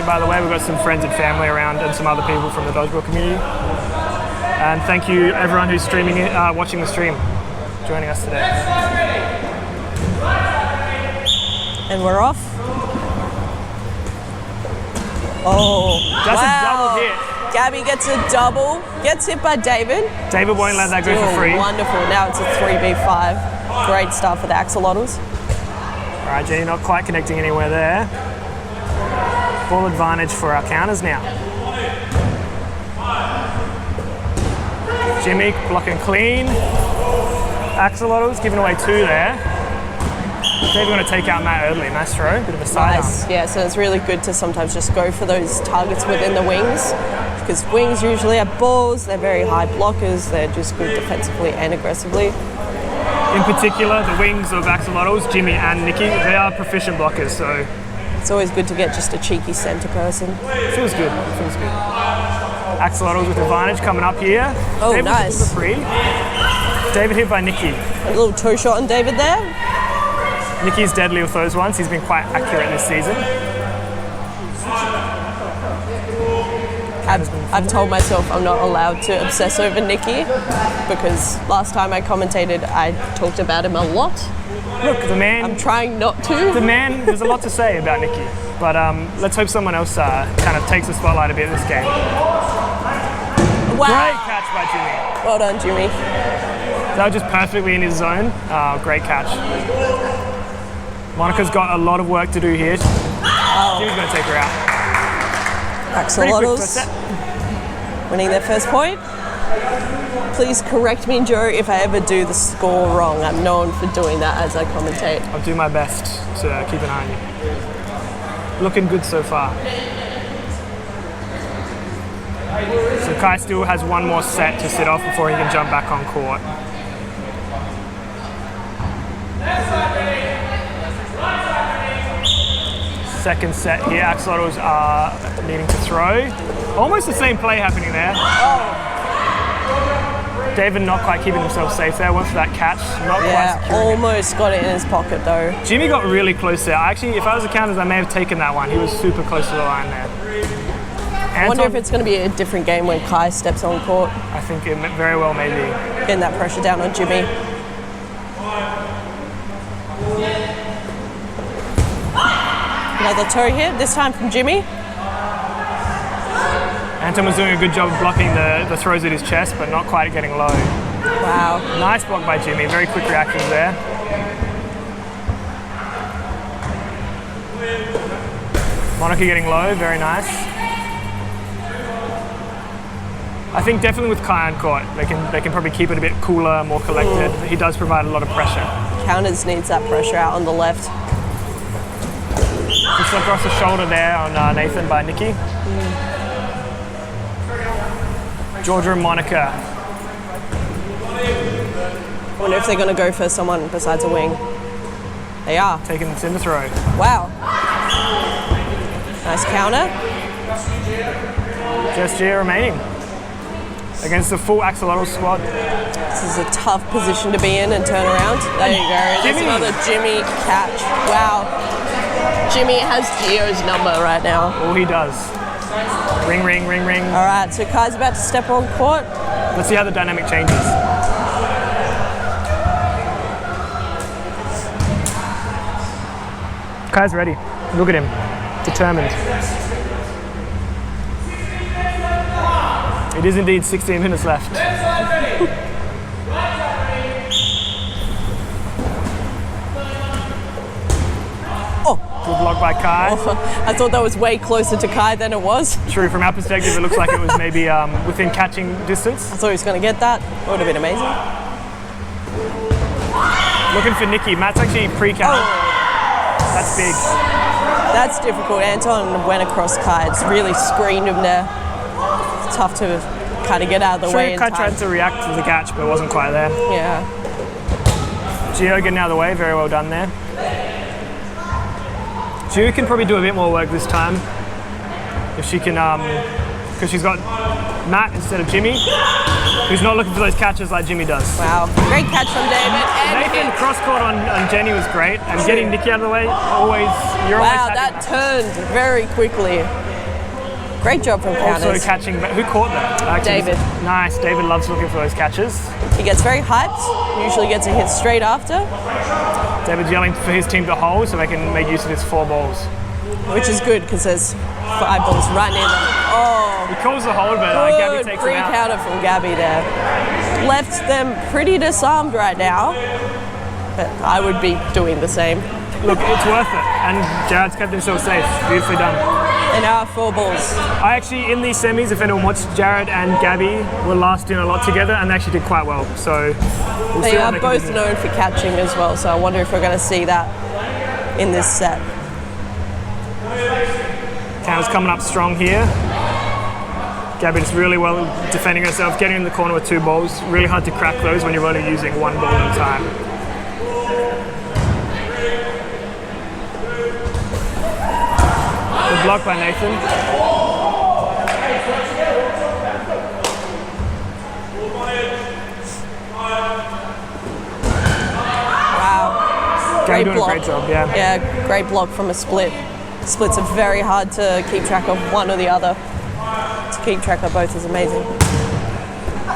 watching, by the way. We've got some friends and family around and some other people from the Dodgeball community. And thank you everyone who's streaming it, watching the stream, joining us today. And we're off. Oh, That's wow. a double hit. Gabby gets a double, gets hit by David. David won't let that go for free. Wonderful, now it's a 3v5. Great start for the Axolotls. All right, Jenny not quite connecting anywhere there. Ball advantage for our counters now. Jimmy blocking clean. Axolotls giving away 2 there. David going to take out Matt early. Nice throw, bit of a side arm. Yeah, so it's really good to sometimes just go for those targets within the wings, because wings usually have balls, they're very high blockers, they're just good defensively and aggressively. In particular, the wings of Axolotls, Jimmy and Nikki, they are proficient blockers, so it's always good to get just a cheeky centre person. Feels good, feels good. Axolotls with advantage coming up here. Oh, David nice. For free. David hit by Nikki. A little toe shot on David there. Nikki's deadly with those ones. He's been quite accurate this season. I've told myself I'm not allowed to obsess over Nikki, because last time I commentated, I talked about him a lot. Look, the man... I'm trying not to. The man, there's a lot to say about Nikki, but let's hope someone else kind of takes the spotlight a bit in this game. Wow. Great catch by Jimmy. Well done, Jimmy. That was just perfectly in his zone. Great catch. Monica's got a lot of work to do here. Jimmy's going to take her out. Axolotls winning their first point. Please correct me, Joe, if I ever do the score wrong. I'm known for doing that as I commentate. I'll do my best to keep an eye on you. Looking good so far. So Kai still has one more set to sit off before he can jump back on court. Second set here, Axolotls are needing to throw. Almost the same play happening there. Oh. David not quite keeping himself safe there. Went for that catch. Not quite securing almost got it in his pocket though. Jimmy got really close there. Actually, if I was a counters, I may have taken that one. He was super close to the line there. I wonder if it's going to be a different game when Kai steps on court. I think it very well may be. Getting that pressure down on Jimmy. Another toe hit, this time from Jimmy. Anton was doing a good job of blocking the throws at his chest, but not quite getting low. Wow. Nice block by Jimmy, very quick reactions there. Monica getting low, very nice. I think definitely with Kai on court, they can probably keep it a bit cooler, more collected. He does provide a lot of pressure. Counters needs that pressure out on the left. Just across the shoulder there on Nathan by Nikki. Georgia and Monica. I wonder if they're going to go for someone besides a wing. They are. Taking the center throw. Wow. Nice counter. Just G remaining. Against the full Axolotl squad. This is a tough position to be in and turn around. There you go. There's another Jimmy catch. Wow. Jimmy has Gio's number right now. All he does. Ring, ring, ring, ring. All right, so Kai's about to step on court. Let's see how the dynamic changes. Kai's ready. Look at him. Determined. It is indeed 16 minutes left. Good block by Kai. Oh, I thought that was way closer to Kai than it was. True, from our perspective, it looks like it was maybe within catching distance. I thought he was going to get that. It would have been amazing. Looking for Nikki. Matt's actually pre-counted. Oh. That's big. That's difficult. Anton went across Kai. It's really screened him there. It's tough to kind of get out of the way in Kai time. tried to react to the catch, but wasn't quite there. Yeah. Gio getting out of the way. Very well done there. Gio can probably do a bit more work this time. If she can, because she's got Matt instead of Jimmy, who's not looking for those catches like Jimmy does. Wow, great catch from David. Nathan cross-court on Jenny was great, and getting Nikki out of the way, always, you're always wow, that turned very quickly. Great job from Also counters. catching, who caught that? Actually, David. Nice, David loves looking for those catches. He gets very hyped, usually gets a hit straight after, David's yelling for his team to hold so they can make use of his 4 balls. which is good because there's 5 balls right near them. Oh, He calls the hold, but Gabby good takes him out. pre-counter from Gabby there. Left them pretty disarmed right now, but I would be doing the same. Look, it's worth it. And Jared's kept himself safe. Beautifully done. And now 4 balls. I actually, in these semis, if anyone watched, Jared and Gabby were last in a lot together and they actually did quite well. So we'll They see what are can both do. known for catching as well, so I wonder if we're going to see that in this set. Counter's coming up strong here. Gabby just really well defending herself, getting in the corner with 2 balls. Really hard to crack those when you're only using 1 ball at a time. Good block by Nathan. Wow. Gabby Great doing block. a great job, yeah. Yeah, great block from a split. Splits are very hard to keep track of one or the other. To keep track of both is amazing.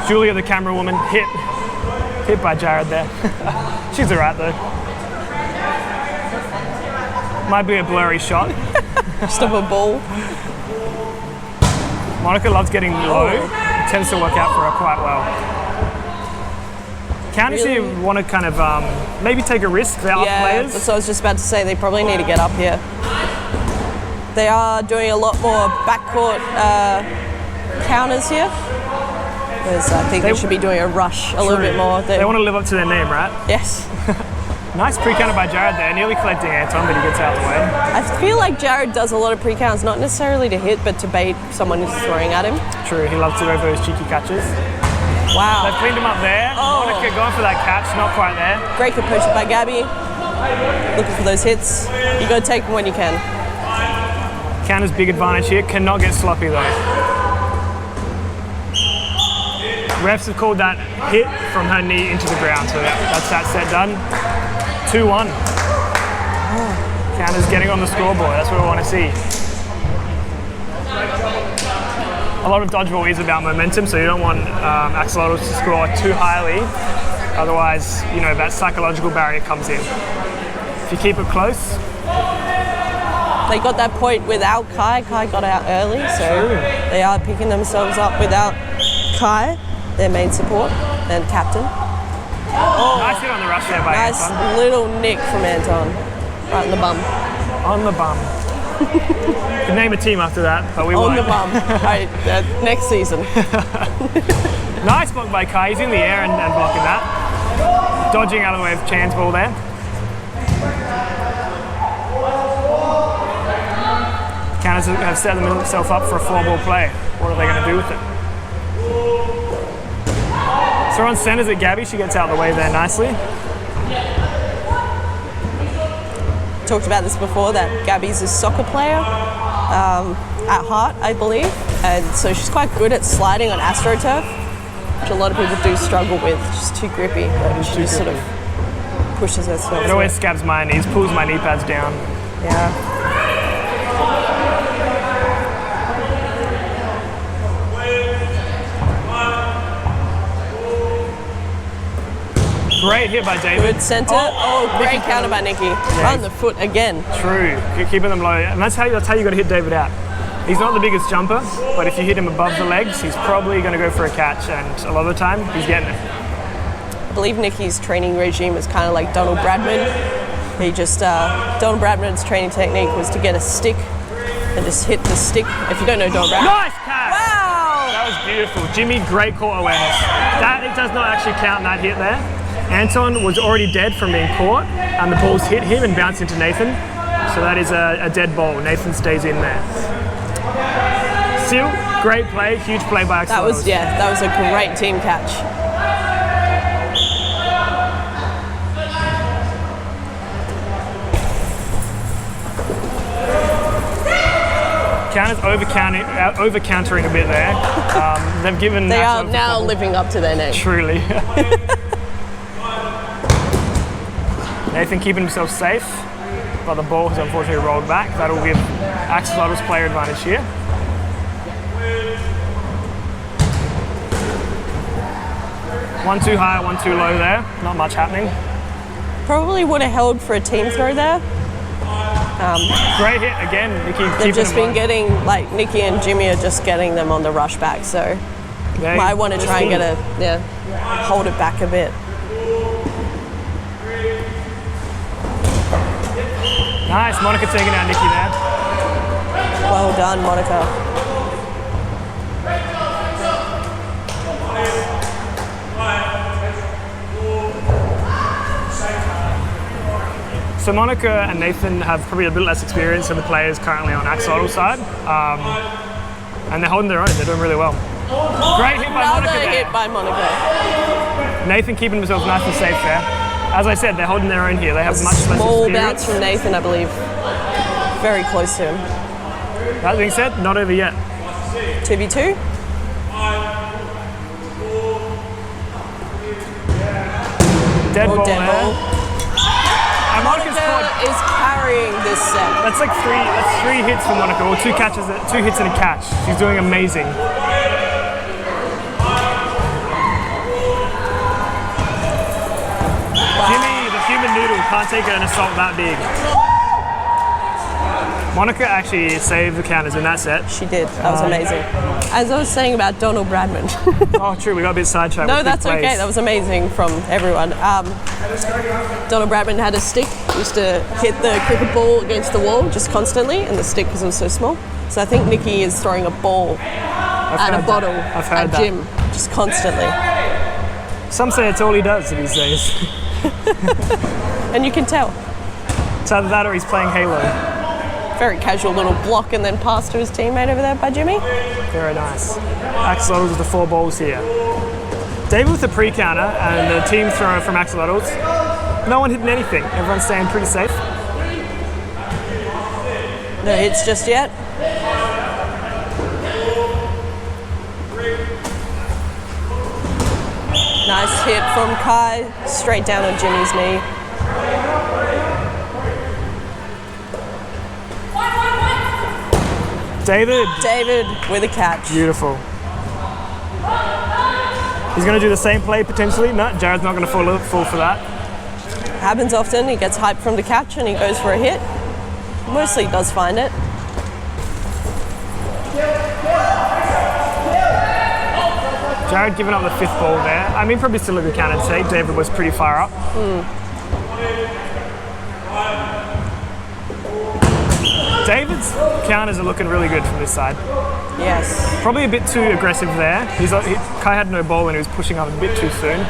Julia, the camera woman, hit by Jared there. She's alright though. Might be a blurry shot. Just of a ball. Monica loves getting low. It tends to work out for her quite well. Counters Really? here want to kind of maybe take a risk. They're up Yeah, players. so I was just about to say they probably need to get up here. They are doing a lot more backcourt counters here. Because I think they should be doing a rush a little bit more. They want to live up to their name, right? Yes. Nice pre-counter by Jared there, nearly collecting Anton, but he gets out of the way. I feel like Jared does a lot of pre-counters, not necessarily to hit, but to bait someone who's throwing at him. True, he loves to go for those cheeky catches. Wow. They've cleaned him up there. Oh. Monica going for that catch, not quite there. Great composure by Gabby. Looking for those hits. You got to take them when you can. Counter's big advantage here, cannot get sloppy though. Refs have called that hit from her knee into the ground, so that's that set done. 2-1. Counter's getting on the scoreboard, that's what we want to see. A lot of dodgeball is about momentum, so you don't want Axolotls to score too highly, otherwise, you know, that psychological barrier comes in. If you keep it close. They got that point without Kai. Kai got out early, so they are picking themselves up without Kai, their main support and captain. Nice hit on the rush there by Nice Anton. little nick from Anton, right in the bum. On the bum. Could name a team after that, but we On won't. the bum. Right, next season. Nice block by Kai. He's in the air and blocking that. Dodging out of the way of Chan's ball there. Counters have set themselves up for a 4-ball play. What are they going to do with it? So on centers at Gabby. She gets out of the way there nicely. Talked about this before, that Gabby's a soccer player at heart, I believe. And so she's quite good at sliding on AstroTurf, which a lot of people do struggle with. She's too grippy, but she just sort of pushes herself. It always scabs my knees, pulls my knee pads down. Yeah. Great hit by David. Good centre. Oh, great counter by Nikki. On the foot again. True, keeping them low, and that's how you got to hit David out. He's not the biggest jumper, but if you hit him above the legs, he's probably going to go for a catch, and a lot of the time, he's getting it. I believe Nikki's training regime is kind of like Donald Bradman. He just, Donald Bradman's training technique was to get a stick and just hit the stick. If you don't know Donald Bradman. Nice catch! Wow! That was beautiful. Jimmy, great court awareness. That, it does not actually count that hit there. Anton was already dead from being caught, and the balls hit him and bounced into Nathan. So that is a dead ball. Nathan stays in there. Still, great play, huge play by Axolotls. That was a great team catch. Counters over countering a bit there. They've given. They are Axolotls a now couple. living up to their name. Truly. Nathan keeping himself safe, but the ball has unfortunately rolled back. That'll give Axolotls player advantage here. One too high, one too low there. Not much happening. Probably would have held for a team throw there. Great hit again, Nikki. They've just been getting, like, Nikki and Jimmy are just getting them on the rush back, so might want to try and hold it back a bit. Nice, Monica taking out Nikki there. Well done, Monica. So Monica and Nathan have probably a bit less experience than the players currently on Axolotls side. And they're holding their own, they're doing really well. Great hit by Monica there. Another hit by Monica. Nathan keeping himself nice and safe there. As I said, they're holding their own here. They have much less experience. Small bounce from Nathan, I believe. Very close to him. That being said, not over yet. 2v2. Dead ball there. Ball. And Monica's Monica caught. is carrying this set. That's like three hits for Monica, or two hits and a catch. She's doing amazing. Jimmy, the human noodle, can't take an assault that big. Monica actually saved the counters in that set. She did. That was amazing. As I was saying about Donald Bradman. Oh, true. We got a bit sidetracked. No, with that's big okay. plays. That was amazing from everyone. Donald Bradman had a stick. Used to hit the cricket ball against the wall just constantly, and the stick because it was so small. So I think Nikki is throwing a ball and a bottle at Jim just constantly. Some say it's all he does these days. And you can tell. It's either that or he's playing Halo. Very casual little block and then pass to his teammate over there by Jimmy. Very nice. Axolotls with the 4 balls here. David with the pre-counter and the team throw from Axolotls. No one hitting anything. Everyone's staying pretty safe. No hits just yet. Nice hit from Kai, straight down on Jimmy's knee. David with a catch. Beautiful. He's going to do the same play potentially. No, Jared's not going to fall for that. Happens often. He gets hyped from the catch and he goes for a hit. Mostly does find it. Jared giving up the 5th ball there. I mean, probably still a good counter to take. David was pretty far up. David's counters are looking really good from this side. Yes. Probably a bit too aggressive there. Kai had no ball and he was pushing up a bit too soon.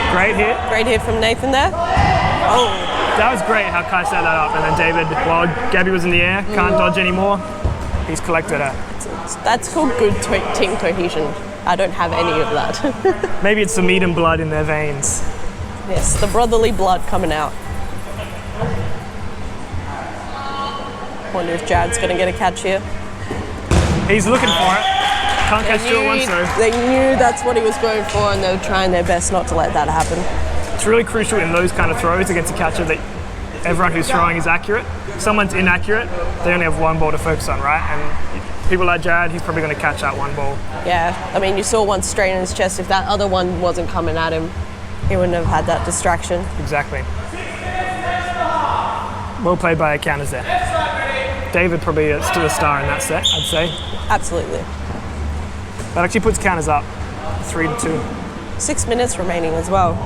Great hit. Great hit from Nathan there. Oh. That was great how Kai set that up. And then David, while Gabby was in the air, can't dodge anymore. He's collected her. That's called good team cohesion. I don't have any of that. Maybe it's the meat and blood in their veins. Yes, the brotherly blood coming out. Wonder if Jared's going to get a catch here. He's looking for it. Can't catch two at once though. They knew that's what he was going for and they were trying their best not to let that happen. It's really crucial in those kind of throws against a catcher that everyone who's throwing is accurate. If someone's inaccurate, they only have one ball to focus on, right? And people like Jared, he's probably going to catch that one ball. Yeah, I mean, you saw one straight in his chest. If that other one wasn't coming at him, he wouldn't have had that distraction. Exactly. Well played by our counters there. David probably still a star in that set, I'd say. Absolutely. That actually puts counters up 3-2. 6 minutes remaining as well.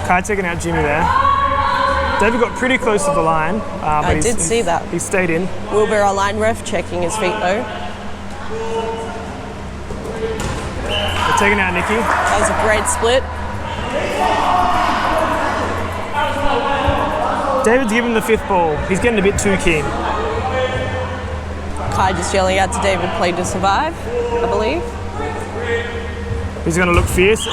Kai taking out Jimmy there. David got pretty close to the line. But I did see that. He stayed in. Wilbur, our line ref, checking his feet though. They're taking out Nikki. That was a great split. David's giving the 5th ball. He's getting a bit too keen. Kai just yelling out to David, play to survive, I believe. He's going to look fierce.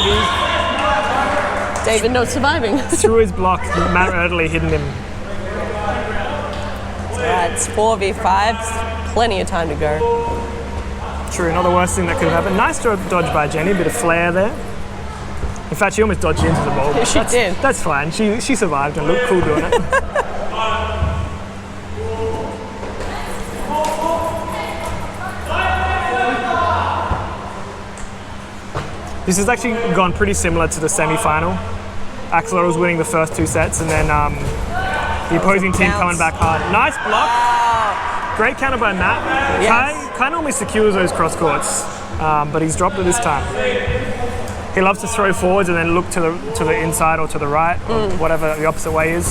David not surviving. Through his block, Matt Erdley hitting him. Alright, it's 4v5, plenty of time to go. True, not the worst thing that could have happened. Nice dodge by Jenny, bit of flair there. In fact, she almost dodged into the ball. Yeah, she did. That's fine. She survived and looked cool doing it. This has actually gone pretty similar to the semi-final. Axolotls winning the first 2 sets, and then the opposing team coming back hard. Nice block. Wow. Great counter by Matt. Yes. Kai normally secures those cross courts, but he's dropped it this time. He loves to throw forwards and then look to the inside or to the right, or whatever the opposite way is.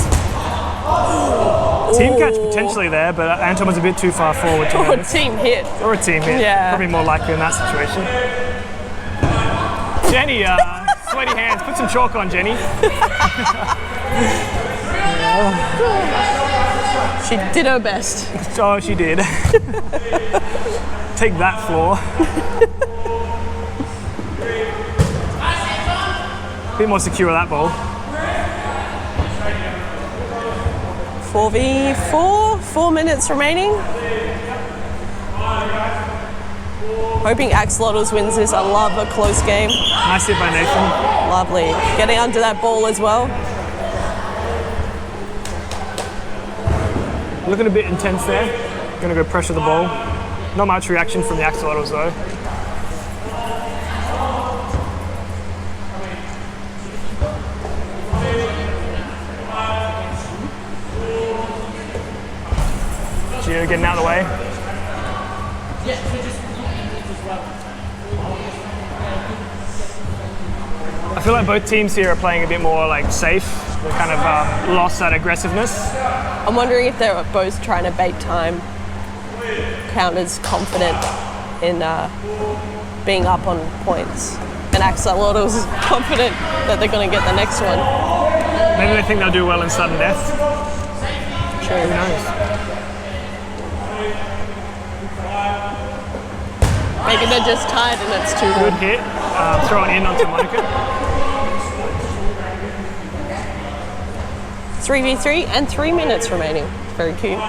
Team catch potentially there, but Anton was a bit too far forward. Or a team hit. Or a team hit. Yeah. Probably more likely in that situation. Jenny, sweaty hands. Put some chalk on, Jenny. She did her best. Oh, she did. Take that, floor. Bit more secure with that ball. 4v4, 4 minutes remaining. Hoping Axolotls wins this. I love a close game. Nice hit by Nathan. Lovely. Getting under that ball as well. Looking a bit intense there. Gonna go pressure the ball. Not much reaction from the Axolotls though. Gio getting out of the way. I feel like both teams here are playing a bit more like safe. They kind of lost that aggressiveness. I'm wondering if they're both trying to bait time. Counters confident in being up on points. And Axolotls is confident that they're going to get the next one. Maybe they think they'll do well in sudden death. True. Who knows? Maybe they're just tired and it's too Good good. hit. Throw it in onto Monica. 3v3 and 3 minutes remaining. Very cute.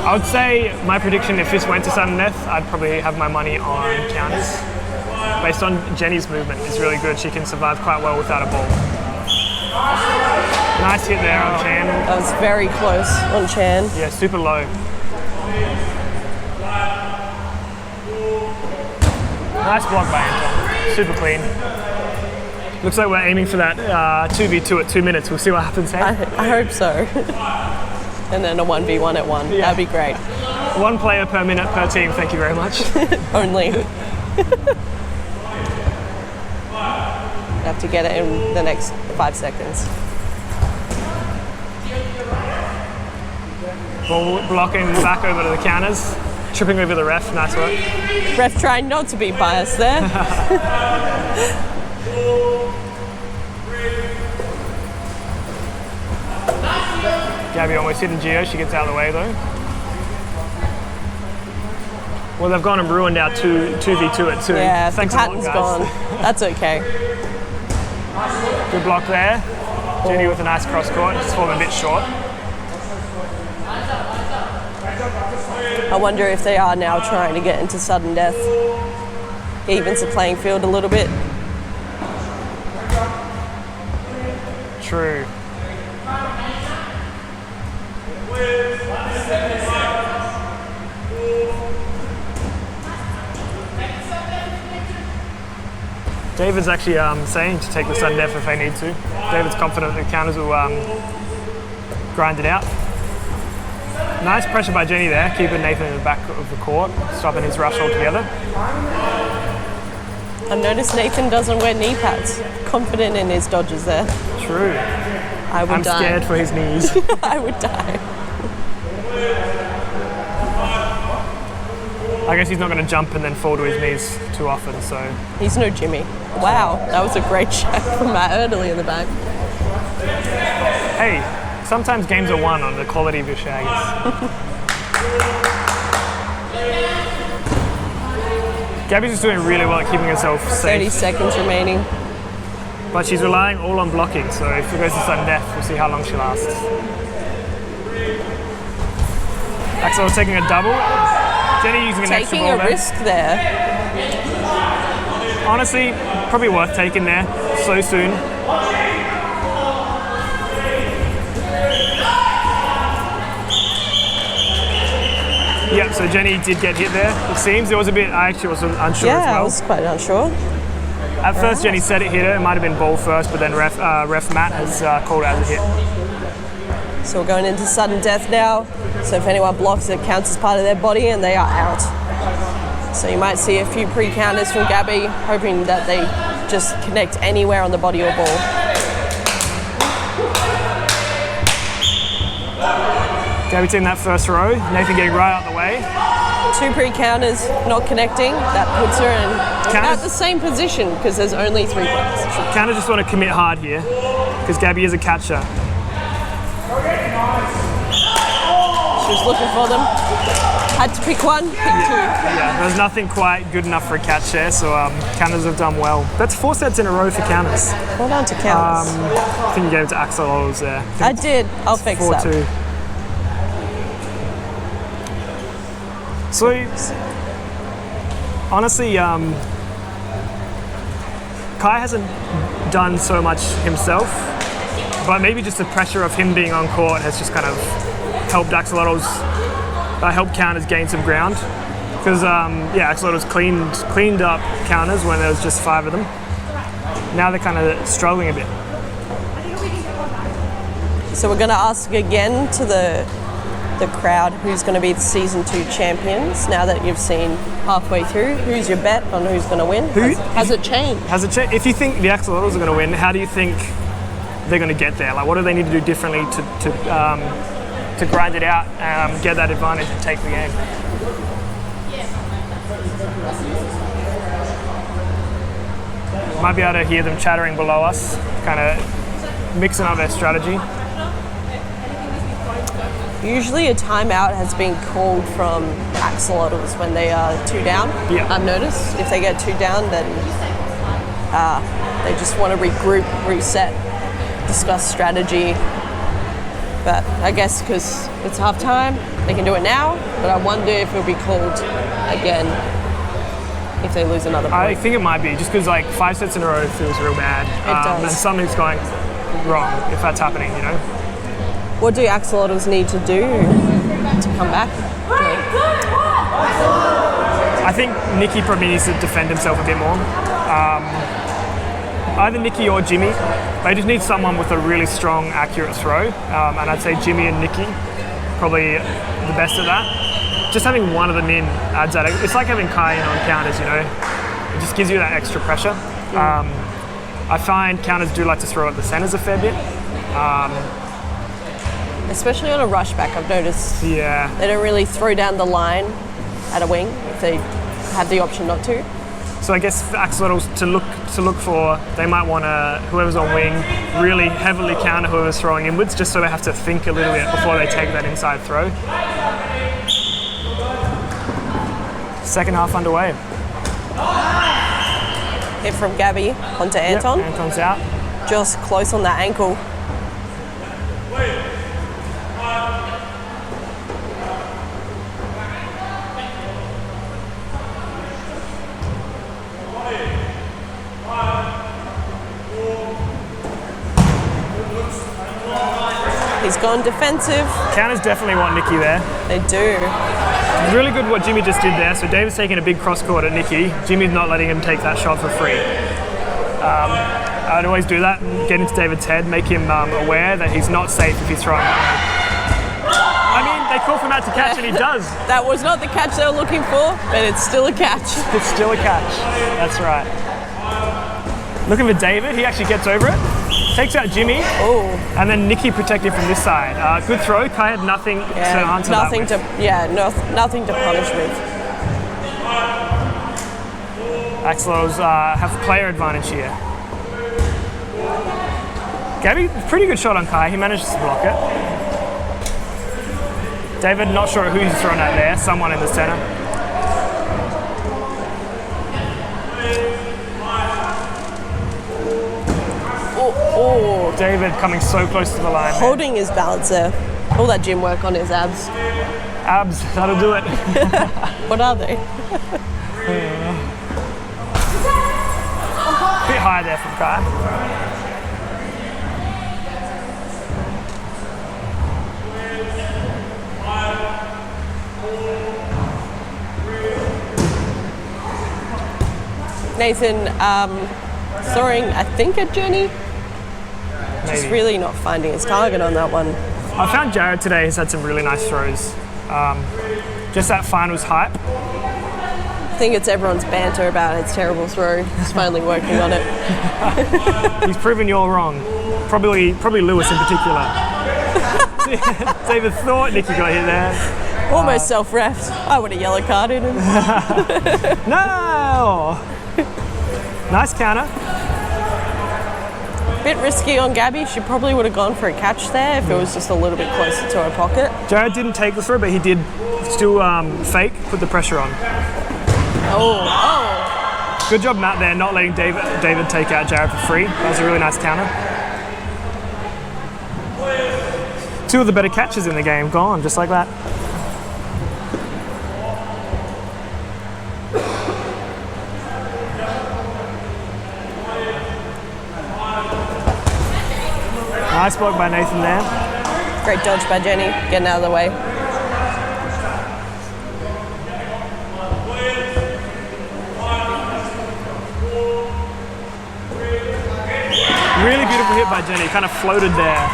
I would say my prediction, if this went to sudden death, I'd probably have my money on counters. Based on Jenny's movement, it's really good. She can survive quite well without a ball. Nice hit there on Chan. That was very close on Chan. Yeah, super low. Nice block by Anton. Super clean. Looks like we're aiming for that 2v2 at 2 minutes. We'll see what happens, hey? I hope so. And then a 1v1 at 1. Yeah. That'd be great. 1 player per minute per team, thank you very much. Only. Have to get it in the next 5 seconds. Ball blocking back over to the counters. Tripping over the ref, nice work. Ref trying not to be biased there. Gabby almost hitting Gio, she gets out of the way though. Well, they've gone and ruined our 2v2 at 2. Yeah, thanks the a lot, pattern's guys. gone. That's okay. Good block there. Jenny with a nice cross court, just falling a bit short. I wonder if they are now trying to get into sudden death. Evens the playing field a little bit. True. David's actually saying to take the sudden death if they need to. David's confident the counters will grind it out. Nice pressure by Jenny there, keeping Nathan in the back of the court, stopping his rush altogether. I've noticed Nathan doesn't wear knee pads. Confident in his dodges there. True. I would I'm die. scared for his knees. I would die. I guess he's not going to jump and then fall to his knees too often, so... He's no Jimmy. Wow, that was a great shot from Matt Erdely in the back. Hey, sometimes games are won on the quality of your shaggers. Gabby's just doing really well at keeping herself 30 safe, seconds remaining. but she's relying all on blocking, so if it goes to sudden death, we'll see how long she lasts. Axolotls taking a double. Jenny using an extra Taking ball a there. risk there. Honestly, probably worth taking there so soon. Yep, so Jenny did get hit there. It seems it was a bit, I actually was unsure as Yeah, well. I was quite unsure. At first, Jenny said it hit her. It might have been ball first, but then ref Matt has called it as a hit. So we're going into sudden death now. So if anyone blocks, it counts as part of their body and they are out. So you might see a few pre-counters from Gabby, hoping that they just connect anywhere on the body or ball. Gabby taking that first row. Nathan getting right out the way. 2 pre-counters not connecting. That puts her in Counters- at the same position because there's only 3 players. Counter just want to commit hard here because Gabby is a catcher. She was looking for them. Had to pick one, pick 2. Yeah, there's nothing quite good enough for a catch there, so counters have done well. That's 4 sets in a row for counters. Well done to counters. I think you gave it to Axolotls there. I did. I'll fix that. 4-2. So, honestly, Kai hasn't done so much himself, but maybe just the pressure of him being on court has just kind of helped Axolotls, helped counters gain some ground. Because, Axolotls cleaned up counters when there was just 5 of them. Now they're kind of struggling a bit. So we're going to ask again to the crowd who's going to be the season 2 champions. Now that you've seen halfway through, who's your bet on who's going to win? Has it changed? If you think the Axolotls are going to win, how do you think they're going to get there? Like, what do they need to do differently to grind it out, get that advantage, and take the game? Might be able to hear them chattering below us, kind of mixing up their strategy. Usually a timeout has been called from Axolotls when they are 2 down. Yeah. I've noticed if they get 2 down, then they just want to regroup, reset, discuss strategy. But I guess because it's half time, they can do it now. But I wonder if it'll be called again if they lose another point. I think it might be, just because like 5 sets in a row feels real bad. It does. And something's going wrong if that's happening, you know? What do Axolotls need to do to come back? I think Nikki probably needs to defend himself a bit more. Either Nikki or Jimmy. They just need someone with a really strong, accurate throw. And I'd say Jimmy and Nikki probably the best at that. Just having one of them in adds that. It's like having Kai in on counters, you know. It just gives you that extra pressure. I find counters do like to throw at the centers a fair bit. Especially on a rushback, I've noticed. Yeah. They don't really throw down the line at a wing if they have the option not to. So I guess for Axolotls to look for, they might want to, whoever's on wing, really heavily counter whoever's throwing inwards, just so they have to think a little bit before they take that inside throw. Second half underway. Hit from Gabby onto Anton. Yep, Anton's out. Just close on that ankle. He's gone defensive. Counters definitely want Nikki there. They do. Really good what Jimmy just did there. So David's taking a big cross court at Nikki. Jimmy's not letting him take that shot for free. I'd always do that and get into David's head, make him aware that he's not safe if he's throwing that. I mean, they call for Matt to catch and he does. That was not the catch they were looking for, but it's still a catch. It's still a catch. That's right. Looking for David. He actually gets over it. Takes out Jimmy. Oh. And then Nikki protected from this side. Good throw. Kai had nothing to answer nothing that with. nothing to punish with. Axolotls have player advantage here. Gabby, pretty good shot on Kai. He manages to block it. David, not sure who he's thrown at there. Someone in the center. Oh, David coming so close to the line. Holding his balance there. All that gym work on his abs. Abs, that'll do it. What are they? Bit high there from Kai. Nathan throwing, I think, at Jenny. Just Maybe. really not finding his target on that one. I found Jared today has had some really nice throws. Just that finals hype. I think it's everyone's banter about its terrible throw. He's finally working on it. He's proven you all wrong. Probably Lewis in particular. David thought Nicky got hit there. Almost self-refed. I would have yellow carded him. No! Nice counter. Bit risky on Gabby. She probably would have gone for a catch there if it was just a little bit closer to her pocket. Jared didn't take the throw, but he did still fake, put the pressure on. Oh. Good job, Matt, there, not letting David take out Jared for free. That was a really nice counter. Two of the better catches in the game gone, just like that. Nice block by Nathan there. Great dodge by Jenny, getting out of the way. Really beautiful hit by Jenny, kind of floated there.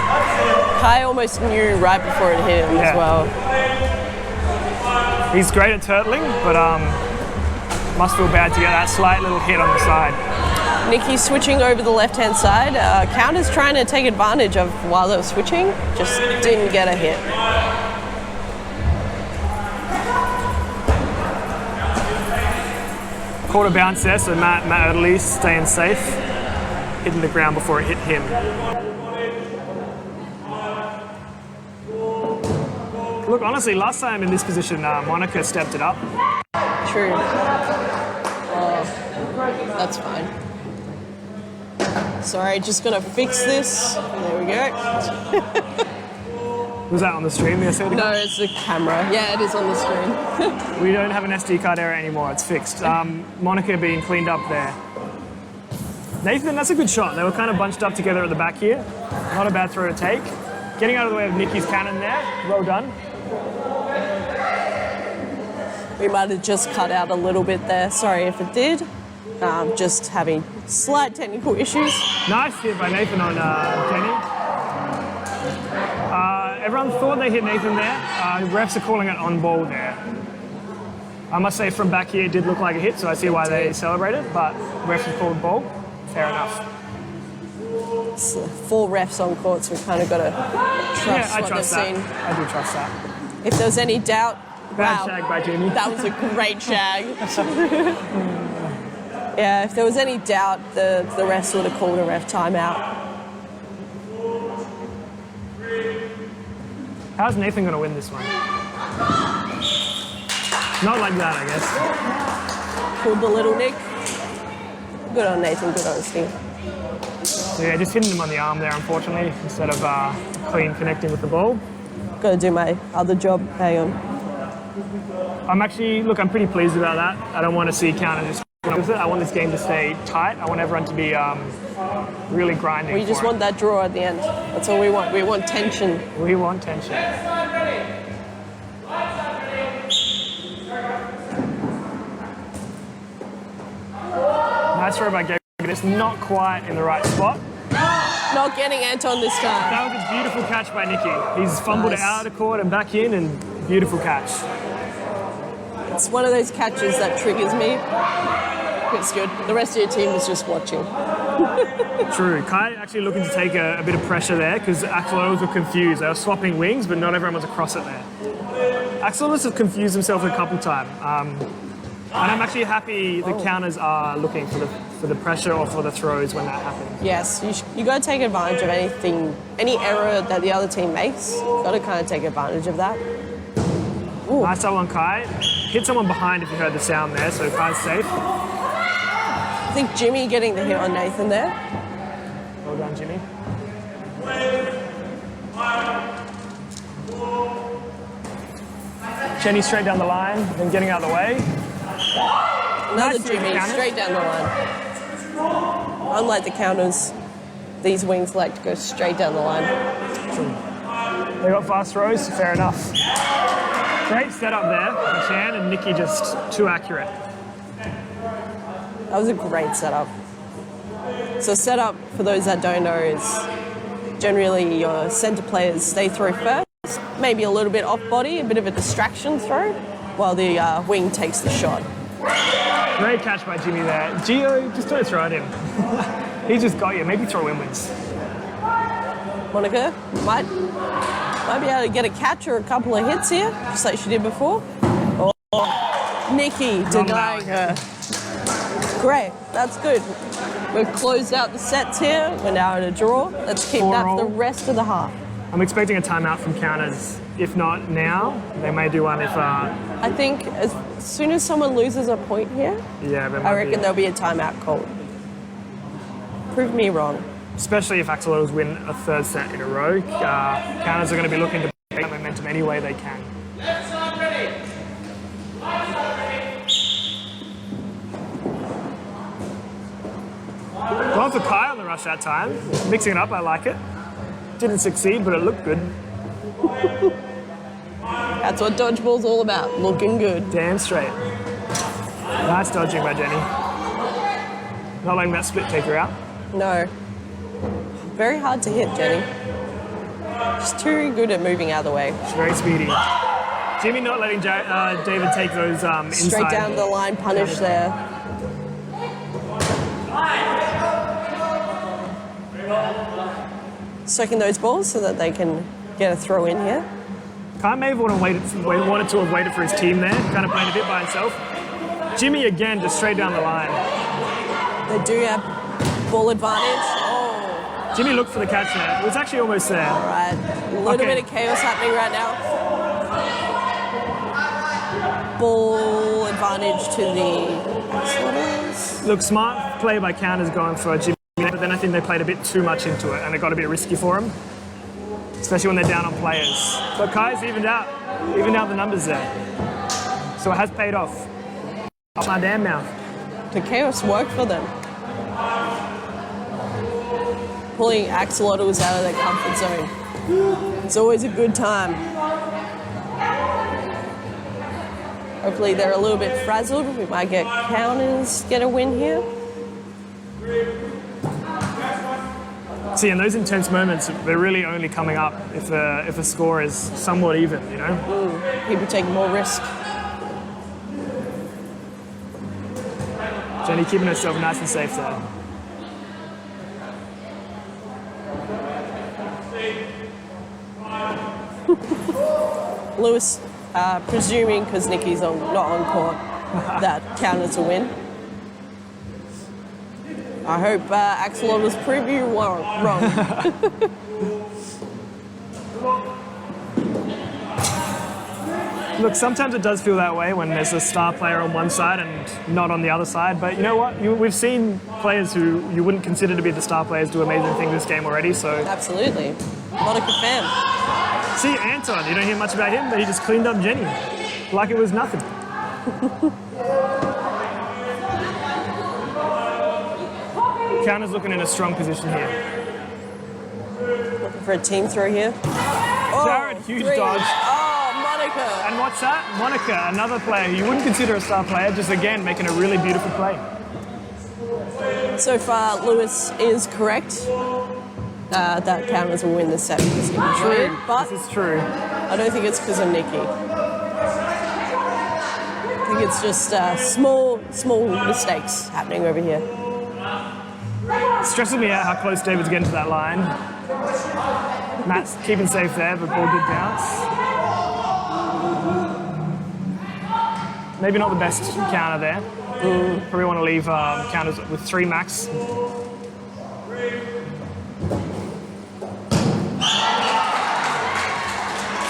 Kai almost knew right before it hit him as well. He's great at turtling, but must feel bad to get that slight little hit on the side. Nikki switching over the left-hand side. Counter's trying to take advantage of while they were switching, just didn't get a hit. Caught a bounce there, so Matt Adelaide staying safe, hitting the ground before it hit him. Look, honestly, last time in this position, Monica stepped it up. True. Oh, that's fine. Sorry, just gonna fix this. There we go. Was that on the stream? No, it's the camera. Yeah, it is on the screen. We don't have an SD card error anymore, it's fixed. Monica being cleaned up there. Nathan, that's a good shot. They were kind of bunched up together at the back here. Not a bad throw to take. Getting out of the way of Nikki's cannon there. Well done. We might have just cut out a little bit there. Sorry if it did. Just having slight technical issues. Nice hit by Nathan on Jenny. Everyone thought they hit Nathan there. Refs are calling it on ball there. I must say from back here it did look like a hit, so I see why they celebrated, but refs have called ball. Fair enough. It's 4 refs on court, so we kind of got to trust I what trust they've that. seen. I do trust that. If there was any doubt, Bad wow, shag by Jamie. that was a great shag. Yeah, if there was any doubt, the refs would have called a ref timeout. How's Nathan going to win this one? Not like that, I guess. Pulled the little nick. Good on Nathan, good on Steve. So yeah, just hitting him on the arm there, unfortunately, instead of clean connecting with the ball. Got to do my other job. Hang on. I'm pretty pleased about that. I don't want to see counter just with it. I want this game to stay tight. I want everyone to be really grinding. We just want that draw at the end. That's all we want. We want tension. We want tension. Nice throw by Gabriel. It's not quite in the right spot. Not getting Anton this time. That was a beautiful catch by Nicky. He's fumbled it out of the court and back in, and beautiful catch. It's one of those catches that triggers me. It's good. The rest of your team is just watching. True. Kai actually looking to take a bit of pressure there because Axolotls were confused. They were swapping wings, but not everyone was across it there. Axolotls have confused himself a couple times. And I'm actually happy the counters are looking for the pressure or for the throws when that happens. Yes, you got to take advantage of any error that the other team makes. Got to kind of take advantage of that. Ooh. Nice up on Kai. Hit someone behind if you heard the sound there, so Kai's safe. I think Jimmy getting the hit on Nathan there. Well done, Jimmy. Jenny straight down the line, then getting out of the way. Another Nice Jimmy counter. straight down the line. Unlike the counters, these wings like to go straight down the line. They got fast throws, fair enough. Great setup there by Chan, and Nikki just too accurate. That was a great setup. So setup, for those that don't know, is generally your centre players, they throw first, maybe a little bit off body, a bit of a distraction throw, while the wing takes the shot. Great catch by Jimmy there. Gio, just don't throw at him. He just got you. Maybe throw inwards. Monica might be able to get a catch or a couple of hits here, just like she did before. Oh, Nikki denying her. Great, that's good. We've closed out the sets here. We're now at a draw. Let's keep that for the rest of the half. I'm expecting a timeout from counters. If not now, they may do one if... I think as soon as someone loses a point here, yeah, I reckon there'll be a timeout called. Prove me wrong. Especially if Axolotls win a third set in a row. Counters are going to be looking to break that momentum any way they can. Well for Kai on the rush that time. Mixing it up, I like it. Didn't succeed, but it looked good. That's what Dodgeball's all about, looking good. Damn straight. Nice dodging by Jenny. Not letting that split take her out. No. Very hard to hit, Jenny. Just too good at moving out of the way. She's very speedy. Jimmy not letting David take those inside. Straight down the line punish there. Soaking those balls so that they can get a throw in here. Kai may have wanted to have waited for his team there, kind of playing a bit by himself. Jimmy again, just straight down the line. They do have ball advantage. Oh. Jimmy looked for the catch there. It was actually almost there. All right, a little bit of chaos happening right now. Ball advantage to the Axolotls. Look, smart play by counters going for Jimmy, but then I think they played a bit too much into it and it got a bit risky for him, especially when they're down on players. But Kai's evened out the numbers there. So it has paid off. Up my damn mouth. The chaos worked for them. Pulling Axolotls out of their comfort zone. It's always a good time. Hopefully they're a little bit frazzled. We might get counters, get a win here. See, in those intense moments, they're really only coming up if a score is somewhat even, you know? People take more risk. Jenny keeping herself nice and safe there. Lewis, presuming, because Nikki's not on court, that counted to win. I hope Axolotls prove you wrong. Look, sometimes it does feel that way when there's a star player on one side and not on the other side, but you know what? We've seen players who you wouldn't consider to be the star players do amazing things this game already, so... Absolutely. Monica fan. See, Anton, you don't hear much about him, but he just cleaned up Jenny like it was nothing. Counter's looking in a strong position here. Looking for a team throw here. Oh, Jared, huge three. dodge. Oh, Monica. And what's that? Monica, another player who you wouldn't consider a star player, just again making a really beautiful play. So far, Lewis is correct. That counters will win this set because he enjoyed it, but This is true. I don't think it's because of Nikki. I think it's just small mistakes happening over here. It stresses me out how close David's getting to that line. Matt's keeping safe there, but ball did bounce. Maybe not the best counter there. Probably want to leave counters with 3 max.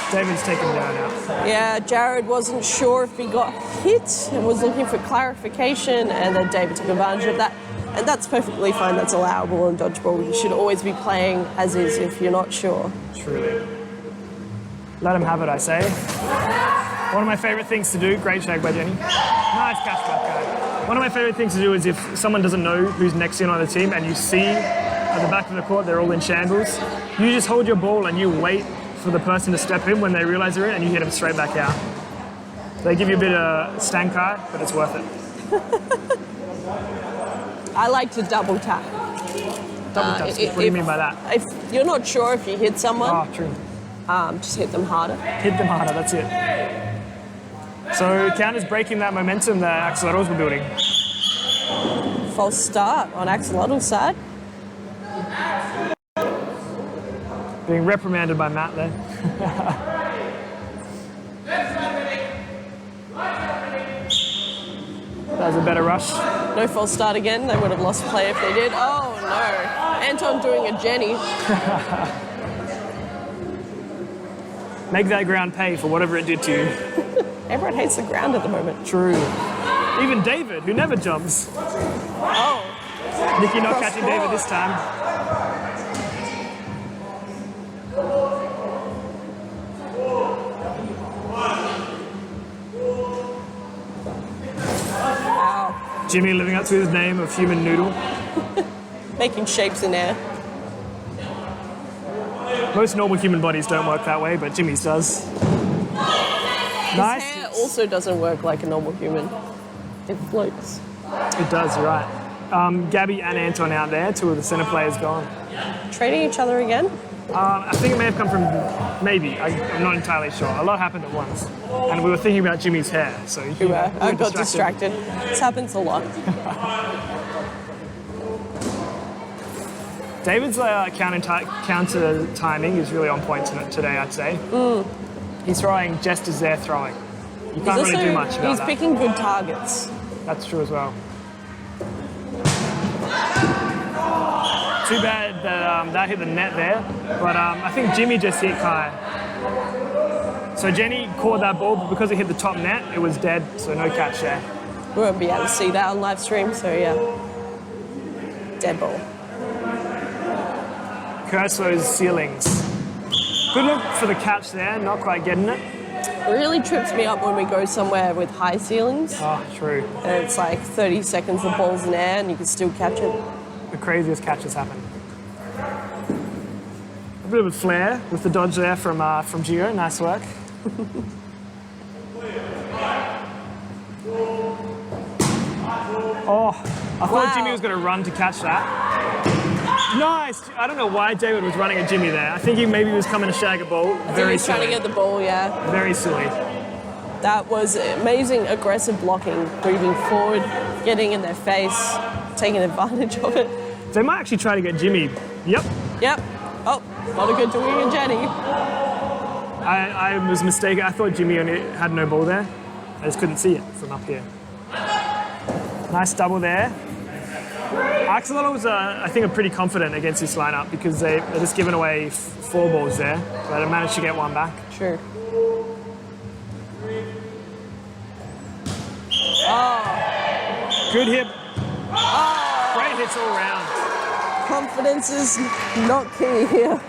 David's taken down now. Yeah, Jared wasn't sure if he got hit and was looking for clarification, and then David took advantage of that. And that's perfectly fine, that's allowable in Dodgeball. You should always be playing as is if you're not sure. Truly. Let him have it, I say. One of my favorite things to do, great shake by Jenny. Nice catch by Kai. One of my favorite things to do is if someone doesn't know who's next in on the team and you see at the back of the court they're all in shambles, you just hold your ball and you wait for the person to step in when they realize they're in and you hit them straight back out. They give you a bit of stank eye, but it's worth it. I like to double tap. Double taps. What do you mean by that? If you're not sure if you hit someone, Oh, true. just hit them harder. Hit them harder, that's it. So counters breaking that momentum that Axolotls were building. False start on Axolotls' side. Being reprimanded by Matt there. That was a better rush. No false start again. They would have lost play if they did. Oh no. Anton doing a Jenny. Make that ground pay for whatever it did to you. Everyone hates the ground at the moment. True. Even David, who never jumps. Oh. Nikki not Cross catching court. David this time. Wow. Jimmy living up to his name of human noodle. Making shapes in air. Most normal human bodies don't work that way, but Jimmy's does. Nice. His hair also doesn't work like a normal human. It floats. It does, you're right. Gabby and Anton out there, two of the centre players gone. Trading each other again? I think it may have come from, maybe, I'm not entirely sure. A lot happened at once. And we were thinking about Jimmy's hair, so We were. I got distracted. This happens a lot. David's counter timing is really on point today, I'd say. He's throwing just as they're throwing. You can't really do much about He's that. picking good targets. That's true as well. Too bad that that hit the net there, but I think Jimmy just hit Kai. So Jenny caught that ball, but because it hit the top net, it was dead, so no catch there. We won't be able to see that on live stream, so yeah. Dead ball. Curse those ceilings. Good look for the catch there, not quite getting it. It really trips me up when we go somewhere with high ceilings. Oh, true. And it's like 30 seconds, the ball's in air, and you can still catch it. The craziest catches happen. A bit of a flare with the dodge there from Gio. Nice work. Oh, I thought Jimmy was going to run to catch that. Nice. I don't know why David was running at Jimmy there. I think he maybe was coming to shag a ball. Very He's trying to get the ball, yeah. Very silly. That was amazing aggressive blocking, moving forward, getting in their face, taking advantage of it. They might actually try to get Jimmy. Yep. Yep. Oh, not a good doing a Jenny. I was mistaken. I thought Jimmy only had no ball there. I just couldn't see it from up here. Nice double there. Axolotls I think, are pretty confident against this lineup because they're just giving away 4 balls there, but they managed to get one back. Sure. Oh. Good hit. Great hits all round. Confidence is not key here.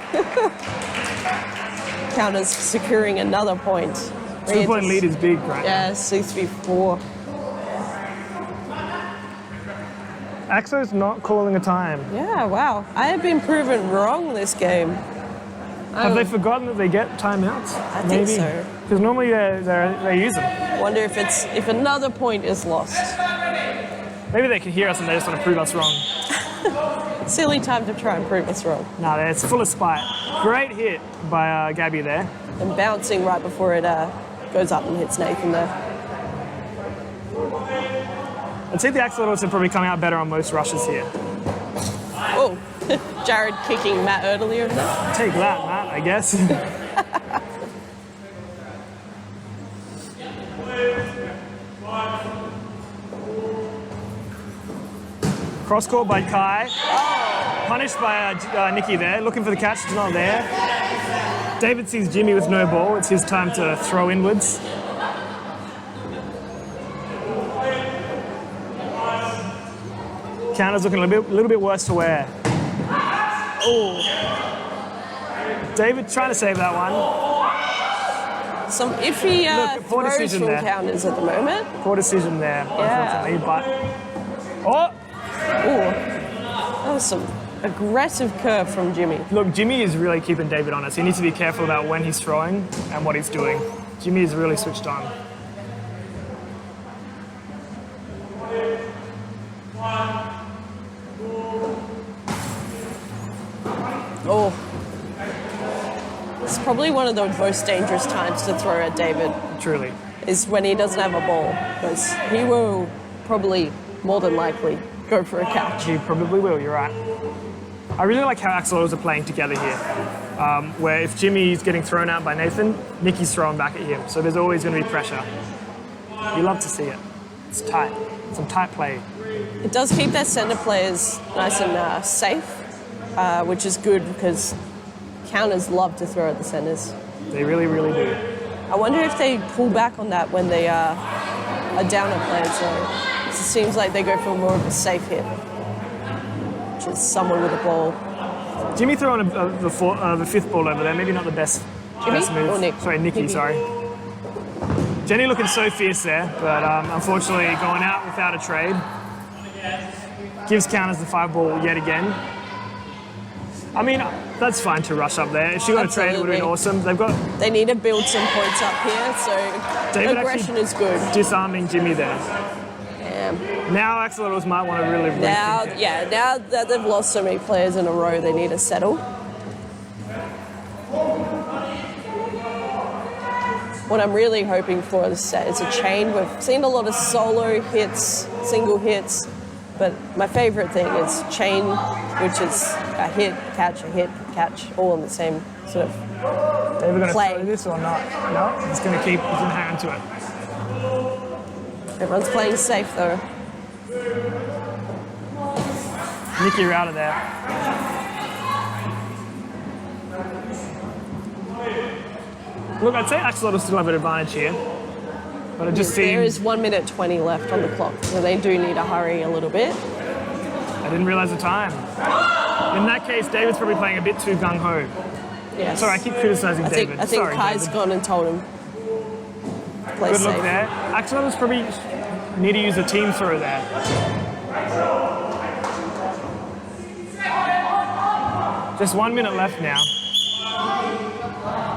Counters securing another point. 2-point lead is big, right? Yeah, 6v4. Axo's not calling a time. Yeah, wow. I have been proven wrong this game. Have they forgotten that they get timeouts? I think so. Because normally they use them. Wonder if another point is lost. Maybe they can hear us and they just want to prove us wrong. Silly time to try and prove us wrong. No, it's full of spite. Great hit by Gabby there. And bouncing right before it goes up and hits Nathan there. I'd say the Axolotls have probably come out better on most rushes here. Oh, Jared kicking Matt earlier over there. Take that, Matt, I guess. Cross court by Kai. Punished by Nikki there. Looking for the catch, it's not there. David sees Jimmy with no ball. It's his time to throw inwards. Counter's looking a little bit worse to wear. Oh. David trying to save that one. Some iffy poor throws decision from there. counters at the moment. Poor decision there, unfortunately. But Ooh, that was some aggressive curve from Jimmy. look, Jimmy is really keeping David honest. He needs to be careful about when he's throwing and what he's doing. Jimmy is really switched on. Oh, it's probably one of the most dangerous times to throw at David. Truly. Is when he doesn't have a ball, because he will probably, more than likely, go for a catch. He probably will, you're right. I really like how Axolotls are playing together here. Where if Jimmy's getting thrown out by Nathan, Nicky's throwing back at him. So there's always going to be pressure. You love to see it. It's tight. Some tight play. It does keep their centre players nice and safe, which is good because counters love to throw at the centres. They really, really do. I wonder if they pull back on that when they are downer players though. It seems like they go for more of a safe hit, which is someone with a ball. Jimmy throwing the fifth ball over there. Maybe not the best move. Or Nick? Sorry, Nicky, sorry. Jenny looking so fierce there, but unfortunately going out without a trade. Gives counters the 5 ball yet again. I mean, that's fine to rush up there. If she got a trade, it would have been awesome. They need to build some points up here, so David aggression is good. Disarming Jimmy there. Yeah. Now Axolotls might want to really Now, rethink it. yeah, now that they've lost so many players in a row, they need to settle. What I'm really hoping for is a chain. We've seen a lot of solo hits, single hits, but my favourite thing is chain, which is a hit, catch, all in the same sort of Are we going to play. throw this or not? No, he's going to hang on to it. Everyone's playing safe though. Nicky, you're out of there. Look, I'd say Axolotls still have an advantage here, but it just There seems... is 1 minute 20 left on the clock, so they do need to hurry a little bit. I didn't realise the time. In that case, David's probably playing a bit too gung-ho. Yes. Sorry, I keep criticising David. I think Sorry, Kai's David. gone and told him. Play Good safe. look there. Axolotls probably need to use a team throw there. Just 1 minute left now.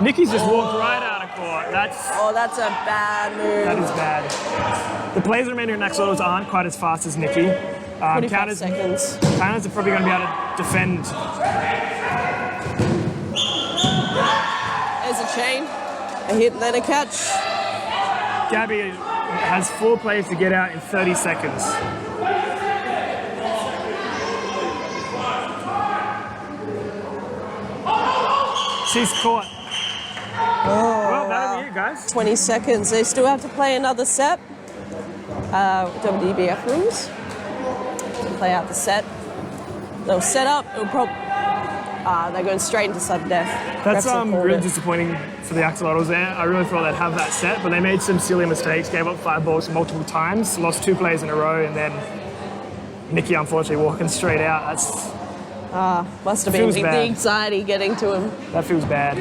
Nicky's just walked right out of court. That's a bad move. That is bad. The players remaining in Axolotls aren't quite as fast as Nicky. 45 seconds. Counters are probably going to be able to defend. There's a chain, a hit, and then a catch. Gabby has 4 plays to get out in 30 seconds. She's caught. Well, that'll be it, guys. 20 seconds. They still have to play another set. WDBF rooms. Play out the set. They'll set up. It'll probably. They're going straight into sudden death. That's Refs have called really it. disappointing for the Axolotls there. I really thought they'd have that set, but they made some silly mistakes, gave up 5 balls multiple times, lost 2 plays in a row, and then Nicky unfortunately walking straight out. Must have been feels the bad. anxiety getting to him. That feels bad.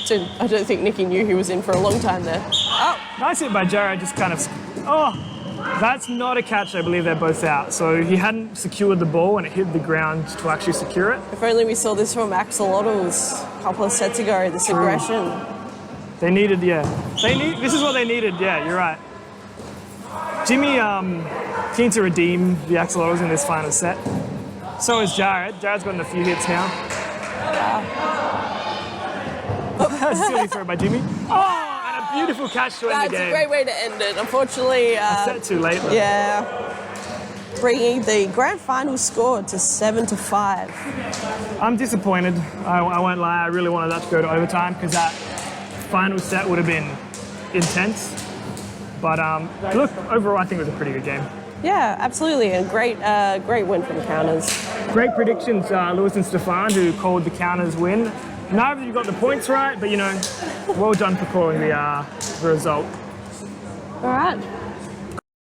So I don't think Nicky knew he was in for a long time there. Nice hit by Jared, just kind of... Oh, that's not a catch. I believe they're both out. So he hadn't secured the ball and it hit the ground to actually secure it. If only we saw this from Axolotls a couple of sets ago, this aggression. They needed, this is what they needed, yeah, you're right. Jimmy keen to redeem the Axolotls in this final set. So is Jared. Jared's gotten a few hits now. Silly throw by Jimmy. Oh, and a beautiful catch to end the That's game. a great way to end it. Unfortunately, Set too late though. yeah, bringing the grand final score to 7-5. I'm disappointed. I won't lie. I really wanted that to go to overtime because that final set would have been intense. But look, overall, I think it was a pretty good game. Yeah, absolutely, and great win from counters. Great predictions, Lewis and Stefan, who called the counters win. Neither of you got the points right, but well done for calling the result. All right.